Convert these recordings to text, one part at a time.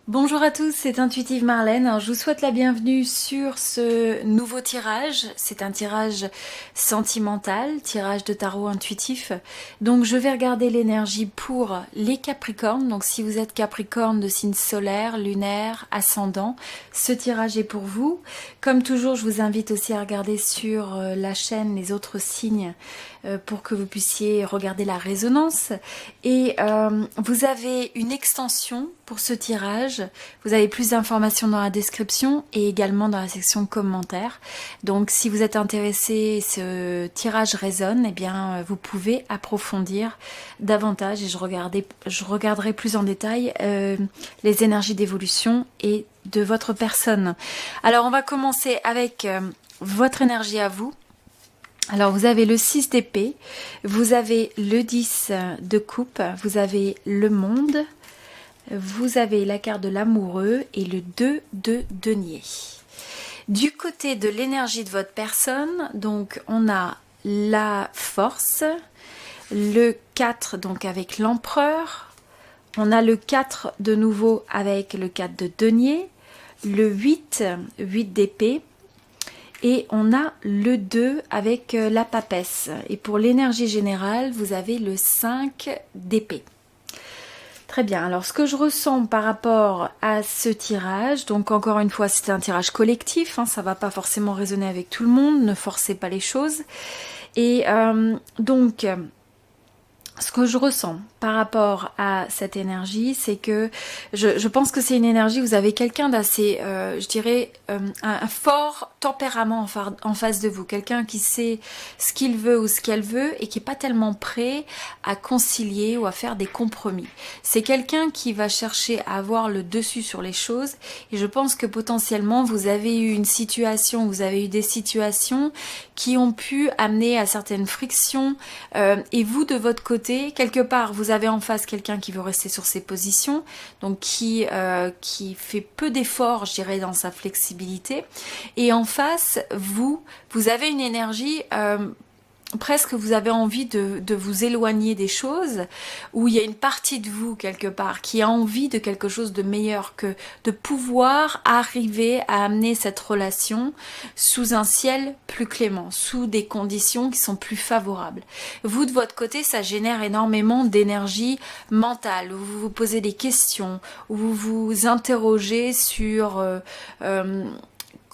Bonjour à tous, c'est Intuitive Marlène. Alors, je vous souhaite la bienvenue sur ce nouveau tirage. C'est un tirage sentimental, tirage de tarot intuitif. Donc je vais regarder l'énergie pour les Capricornes. Donc si vous êtes Capricorne de signe solaire, lunaire, ascendant, ce tirage est pour vous. Comme toujours, je vous invite aussi à regarder sur la chaîne les autres signes pour que vous puissiez regarder la résonance. Et vous avez une extension pour ce tirage. Vous avez plus d'informations dans la description et également dans la section commentaires. Donc si vous êtes intéressé, ce tirage résonne, eh bien vous pouvez approfondir davantage et je regarderai plus en détail les énergies d'évolution et de votre personne. Alors on va commencer avec votre énergie à vous. Alors vous avez le 6 d'épée, vous avez le 10 de coupe, vous avez le monde, vous avez la carte de l'amoureux et le 2 de denier. Du côté de l'énergie de votre personne, donc on a la force, le 4 donc avec l'empereur, on a le 4 de nouveau avec le 4 de denier, le 8 d'épée, et on a le 2 avec la papesse. Et pour l'énergie générale, vous avez le 5 d'épée. Très bien, alors ce que je ressens par rapport à ce tirage, donc encore une fois c'est un tirage collectif, ça va pas forcément résonner avec tout le monde, ne forcez pas les choses. Et donc ce que je ressens par rapport à cette énergie, c'est que je pense que c'est une énergie, vous avez quelqu'un d'assez, je dirais, un fort tempérament en face de vous, quelqu'un qui sait ce qu'il veut ou ce qu'elle veut et qui n'est pas tellement prêt à concilier ou à faire des compromis. C'est quelqu'un qui va chercher à avoir le dessus sur les choses et je pense que potentiellement vous avez eu une situation, vous avez eu des situations qui ont pu amener à certaines frictions et vous de votre côté, quelque part vous avez en face quelqu'un qui veut rester sur ses positions, donc qui fait peu d'efforts, je dirais, dans sa flexibilité, et en face vous avez une énergie presque vous avez envie de vous éloigner des choses, où il y a une partie de vous quelque part qui a envie de quelque chose de meilleur, que de pouvoir arriver à amener cette relation sous un ciel plus clément, sous des conditions qui sont plus favorables. Vous de votre côté, ça génère énormément d'énergie mentale, où vous vous posez des questions, où vous vous interrogez sur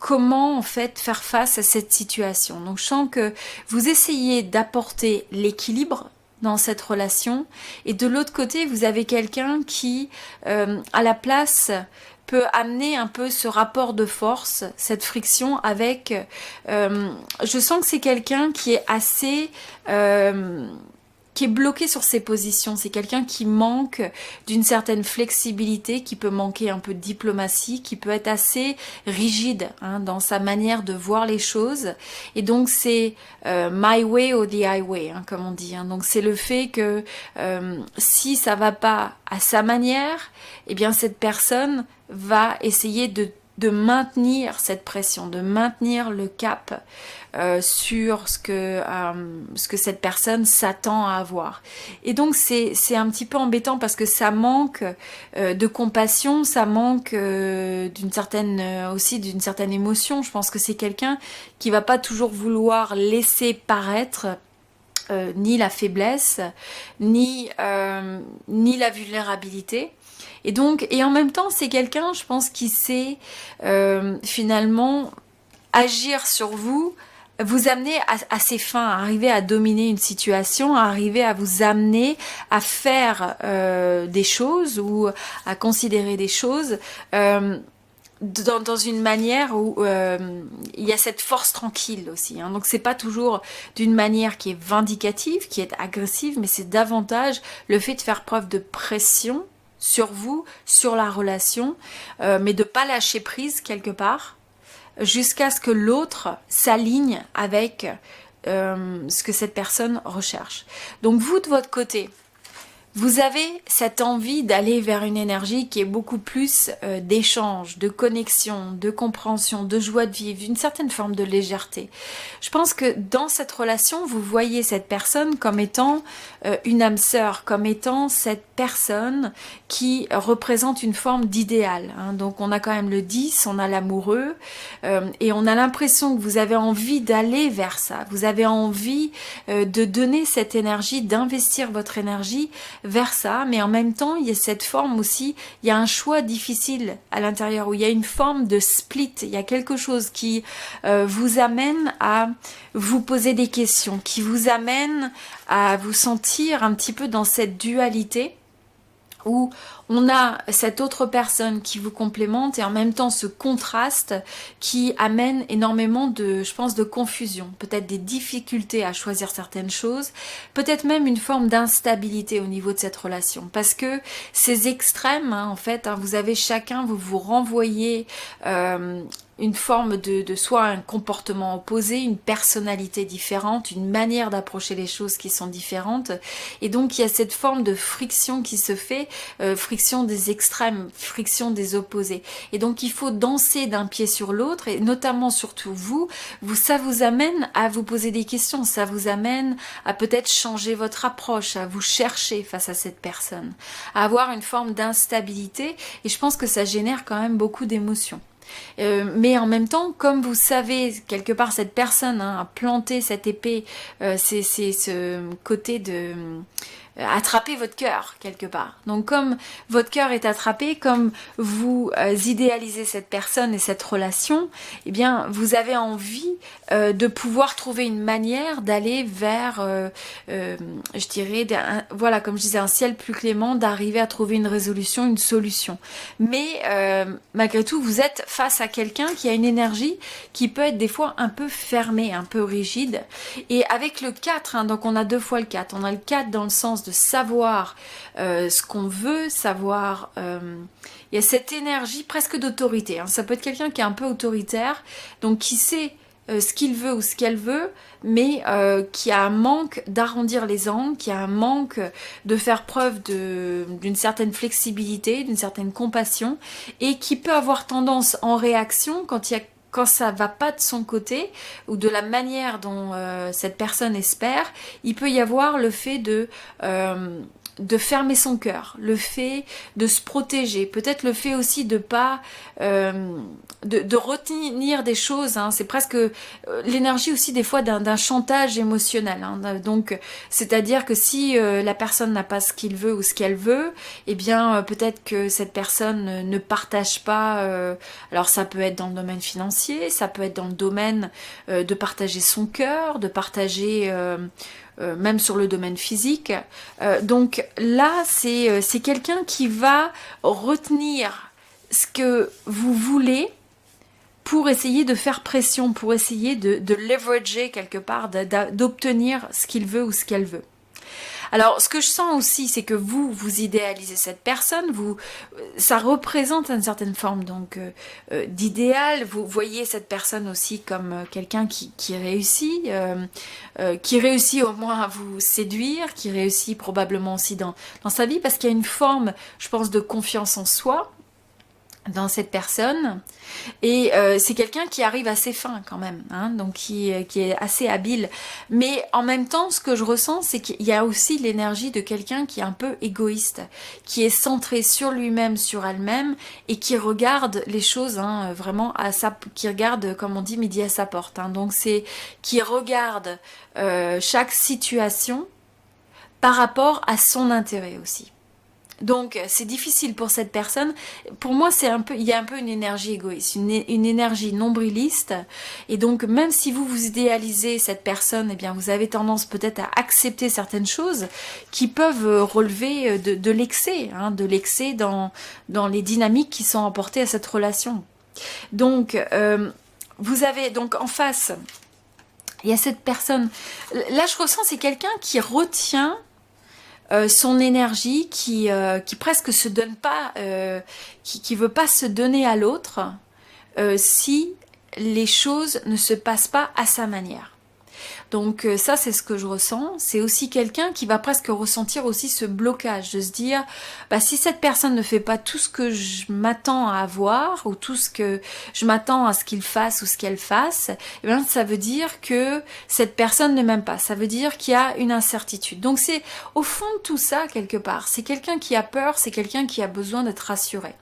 comment en fait faire face à cette situation. Donc je sens que vous essayez d'apporter l'équilibre dans cette relation et de l'autre côté vous avez quelqu'un qui à la place peut amener un peu ce rapport de force, cette friction avec je sens que c'est quelqu'un qui est assez qui est bloqué sur ses positions, c'est quelqu'un qui manque d'une certaine flexibilité, qui peut manquer un peu de diplomatie, qui peut être assez rigide dans sa manière de voir les choses. Et donc c'est my way or the highway, comme on dit. Donc c'est le fait que si ça va pas à sa manière, eh bien cette personne va essayer de maintenir cette pression, de maintenir le cap sur ce que cette personne s'attend à avoir. Et donc c'est un petit peu embêtant parce que ça manque de compassion, ça manque d'une certaine émotion. Je pense que c'est quelqu'un qui va pas toujours vouloir laisser paraître ni la faiblesse, ni la vulnérabilité. Et en même temps, c'est quelqu'un, je pense, qui sait finalement agir sur vous, vous amener à ses fins, à arriver à dominer une situation, à arriver à vous amener à faire des choses ou à considérer des choses dans une manière où il y a cette force tranquille aussi. Donc c'est pas toujours d'une manière qui est vindicative, qui est agressive, mais c'est davantage le fait de faire preuve de pression sur vous, sur la relation, mais de pas lâcher prise quelque part, jusqu'à ce que l'autre s'aligne avec ce que cette personne recherche. Donc vous, de votre côté, Vous avez cette envie d'aller vers une énergie qui est beaucoup plus d'échange, de connexion, de compréhension, de joie de vivre, une certaine forme de légèreté. Je pense que dans cette relation, vous voyez cette personne comme étant une âme sœur, comme étant cette personne qui représente une forme d'idéal. Hein. Donc on a quand même le 10, on a l'amoureux, et on a l'impression que vous avez envie d'aller vers ça. Vous avez envie de donner cette énergie, d'investir votre énergie vers ça, mais en même temps, il y a cette forme aussi, il y a un choix difficile à l'intérieur, où il y a une forme de split, il y a quelque chose qui vous amène à vous poser des questions, qui vous amène à vous sentir un petit peu dans cette dualité, où on a cette autre personne qui vous complémente et en même temps ce contraste qui amène énormément de, je pense, de confusion, peut-être des difficultés à choisir certaines choses, peut-être même une forme d'instabilité au niveau de cette relation, parce que ces extrêmes, hein, en fait, hein, vous avez chacun, vous vous renvoyez une forme de soit un comportement opposé, une personnalité différente, une manière d'approcher les choses qui sont différentes, et donc il y a cette forme de friction qui se fait, friction des extrêmes, friction des opposés, et donc il faut danser d'un pied sur l'autre, et notamment surtout vous, ça vous amène à vous poser des questions, ça vous amène à peut-être changer votre approche, à vous chercher face à cette personne, à avoir une forme d'instabilité, et je pense que ça génère quand même beaucoup d'émotions. Mais en même temps, comme vous savez, quelque part, cette personne a planté cette épée, c'est ce côté de attraper votre cœur, quelque part. Donc comme votre cœur est attrapé, comme vous idéalisez cette personne et cette relation, eh bien, vous avez envie de pouvoir trouver une manière d'aller vers, je dirais, voilà, comme je disais, un ciel plus clément, d'arriver à trouver une résolution, une solution. Mais malgré tout, vous êtes face à quelqu'un qui a une énergie qui peut être des fois un peu fermée, un peu rigide. Et avec le 4, hein, donc on a 2 fois le 4, on a le 4 dans le sens de savoir ce qu'on veut, savoir... il y a cette énergie presque d'autorité. Hein. Ça peut être quelqu'un qui est un peu autoritaire, donc qui sait ce qu'il veut ou ce qu'elle veut, mais qui a un manque d'arrondir les angles, qui a un manque de faire preuve d'une certaine flexibilité, d'une certaine compassion, et qui peut avoir tendance en réaction quand ça va pas de son côté ou de la manière dont cette personne espère, il peut y avoir le fait de fermer son cœur, le fait de se protéger, peut-être le fait aussi de pas de retenir des choses, hein. C'est presque l'énergie aussi des fois d'un chantage émotionnel, hein. Donc c'est-à-dire que si la personne n'a pas ce qu'il veut ou ce qu'elle veut, eh bien peut-être que cette personne ne partage pas, alors ça peut être dans le domaine financier, ça peut être dans le domaine de partager son cœur, de partager même sur le domaine physique. Donc là, c'est quelqu'un qui va retenir ce que vous voulez pour essayer de faire pression, pour essayer de leverager quelque part, d'obtenir ce qu'il veut ou ce qu'elle veut. Alors, ce que je sens aussi, c'est que vous idéalisez cette personne, ça représente une certaine forme donc d'idéal. Vous voyez cette personne aussi comme quelqu'un qui réussit au moins à vous séduire, qui réussit probablement aussi dans sa vie, parce qu'il y a une forme, je pense, de confiance en soi dans cette personne, et c'est quelqu'un qui arrive à ses fins quand même, hein, donc qui est assez habile, mais en même temps ce que je ressens, c'est qu'il y a aussi l'énergie de quelqu'un qui est un peu égoïste, qui est centré sur lui-même, sur elle-même, et qui regarde les choses, hein, vraiment qui regarde, comme on dit, midi à sa porte, hein, donc c'est qui regarde chaque situation par rapport à son intérêt aussi. Donc c'est difficile pour cette personne. Pour moi, il y a un peu une énergie égoïste, une énergie nombriliste. Et donc même si vous idéalisez cette personne, eh bien vous avez tendance peut-être à accepter certaines choses qui peuvent relever de l'excès, hein, de l'excès dans les dynamiques qui sont apportées à cette relation. Donc vous avez donc en face, il y a cette personne. Là, je ressens, c'est quelqu'un qui retient son énergie, qui presque se donne pas, qui veut pas se donner à l'autre si les choses ne se passent pas à sa manière. Donc ça, c'est ce que je ressens. C'est aussi quelqu'un qui va presque ressentir aussi ce blocage, de se dire, bah, si cette personne ne fait pas tout ce que je m'attends à avoir, ou tout ce que je m'attends à ce qu'il fasse ou ce qu'elle fasse, eh bien, ça veut dire que cette personne ne m'aime pas. Ça veut dire qu'il y a une incertitude. Donc c'est au fond de tout ça, quelque part. C'est quelqu'un qui a peur, c'est quelqu'un qui a besoin d'être rassuré.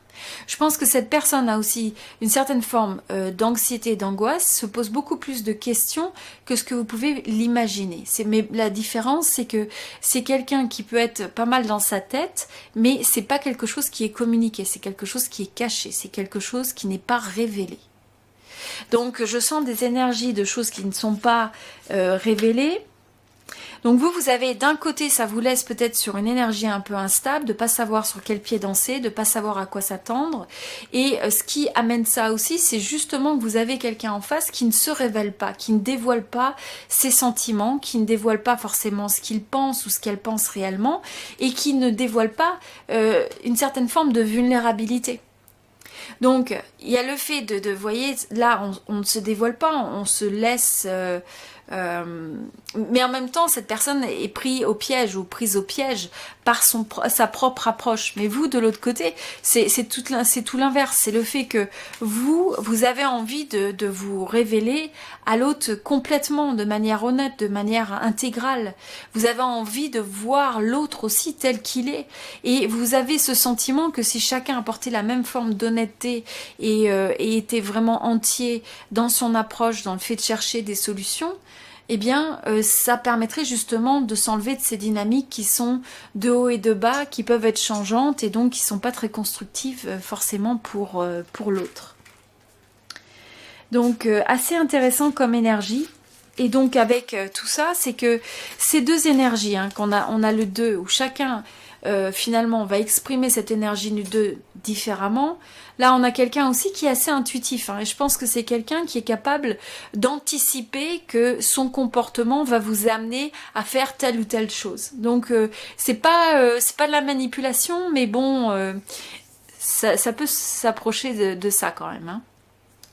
Je pense que cette personne a aussi une certaine forme d'anxiété et d'angoisse, se pose beaucoup plus de questions que ce que vous pouvez l'imaginer. Mais la différence, c'est que c'est quelqu'un qui peut être pas mal dans sa tête, mais c'est pas quelque chose qui est communiqué, c'est quelque chose qui est caché, c'est quelque chose qui n'est pas révélé. Donc je sens des énergies de choses qui ne sont pas révélées. Donc vous avez d'un côté, ça vous laisse peut-être sur une énergie un peu instable, de pas savoir sur quel pied danser, de pas savoir à quoi s'attendre. Et ce qui amène ça aussi, c'est justement que vous avez quelqu'un en face qui ne se révèle pas, qui ne dévoile pas ses sentiments, qui ne dévoile pas forcément ce qu'il pense ou ce qu'elle pense réellement, et qui ne dévoile pas une certaine forme de vulnérabilité. Donc, il y a le fait vous voyez, là, on ne se dévoile pas, on se laisse... mais en même temps, cette personne est prise au piège ou prise au piège par sa propre approche. Mais vous, de l'autre côté, c'est tout l'inverse. C'est le fait que vous avez envie de vous révéler à l'autre complètement, de manière honnête, de manière intégrale. Vous avez envie de voir l'autre aussi tel qu'il est. Et vous avez ce sentiment que si chacun apportait la même forme d'honnêteté et était vraiment entier dans son approche, dans le fait de chercher des solutions, eh bien, ça permettrait justement de s'enlever de ces dynamiques qui sont de haut et de bas, qui peuvent être changeantes et donc qui ne sont pas très constructives forcément pour l'autre. Donc, assez intéressant comme énergie. Et donc, avec tout ça, c'est que ces deux énergies, hein, on a le 2, où chacun... finalement, on va exprimer cette énergie du 2 différemment. Là, on a quelqu'un aussi qui est assez intuitif, hein, et je pense que c'est quelqu'un qui est capable d'anticiper que son comportement va vous amener à faire telle ou telle chose. Donc, c'est pas de la manipulation, mais bon, ça peut s'approcher de ça quand même, hein.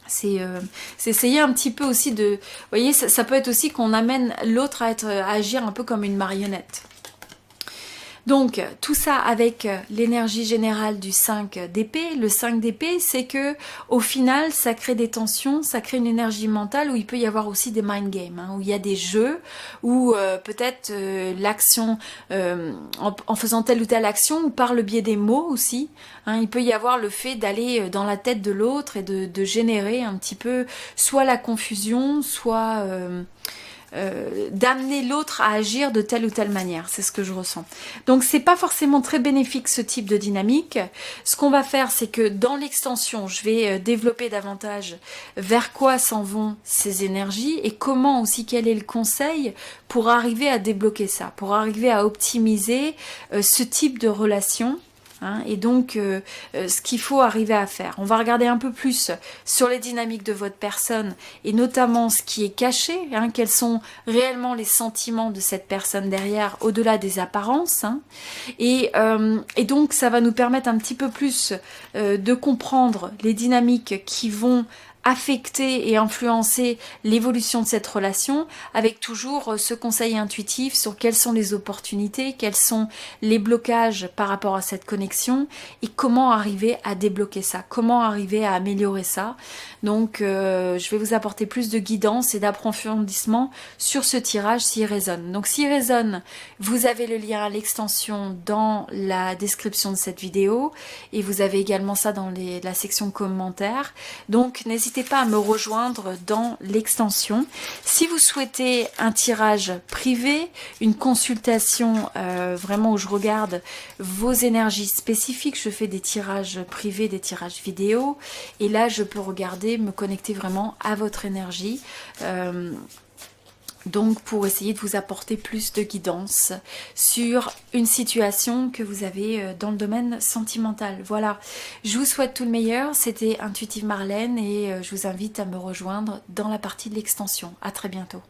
C'est essayer un petit peu aussi de... Vous voyez, ça peut être aussi qu'on amène l'autre à agir un peu comme une marionnette. Donc, tout ça avec l'énergie générale du 5 d'épée. Le 5 d'épée, c'est que au final, ça crée des tensions, ça crée une énergie mentale où il peut y avoir aussi des mind games, hein, où il y a des jeux, où peut-être l'action, en faisant telle ou telle action, ou par le biais des mots aussi, hein, il peut y avoir le fait d'aller dans la tête de l'autre et de générer un petit peu soit la confusion, soit... d'amener l'autre à agir de telle ou telle manière, c'est ce que je ressens. Donc c'est pas forcément très bénéfique ce type de dynamique. Ce qu'on va faire, c'est que dans l'extension, je vais développer davantage vers quoi s'en vont ces énergies et comment aussi, quel est le conseil pour arriver à débloquer ça, pour arriver à optimiser ce type de relation. Hein, et donc, ce qu'il faut arriver à faire. On va regarder un peu plus sur les dynamiques de votre personne et notamment ce qui est caché, hein, quels sont réellement les sentiments de cette personne derrière, au-delà des apparences. Hein, et donc, ça va nous permettre un petit peu plus de comprendre les dynamiques qui vont affecter et influencer l'évolution de cette relation, avec toujours ce conseil intuitif sur quelles sont les opportunités, quels sont les blocages par rapport à cette connexion et comment arriver à débloquer ça, comment arriver à améliorer ça. Donc je vais vous apporter plus de guidance et d'approfondissement sur ce tirage s'il résonne. Donc s'il résonne, vous avez le lien à l'extension dans la description de cette vidéo et vous avez également ça dans la section commentaires. Donc n'hésitez pas à me rejoindre dans l'extension. Si vous souhaitez un tirage privé, une consultation vraiment où je regarde vos énergies spécifiques, je fais des tirages privés, des tirages vidéo et là je peux regarder, me connecter vraiment à votre énergie. Donc pour essayer de vous apporter plus de guidance sur une situation que vous avez dans le domaine sentimental. Voilà, je vous souhaite tout le meilleur, c'était Intuitive Marlène et je vous invite à me rejoindre dans la partie de l'extension. À très bientôt.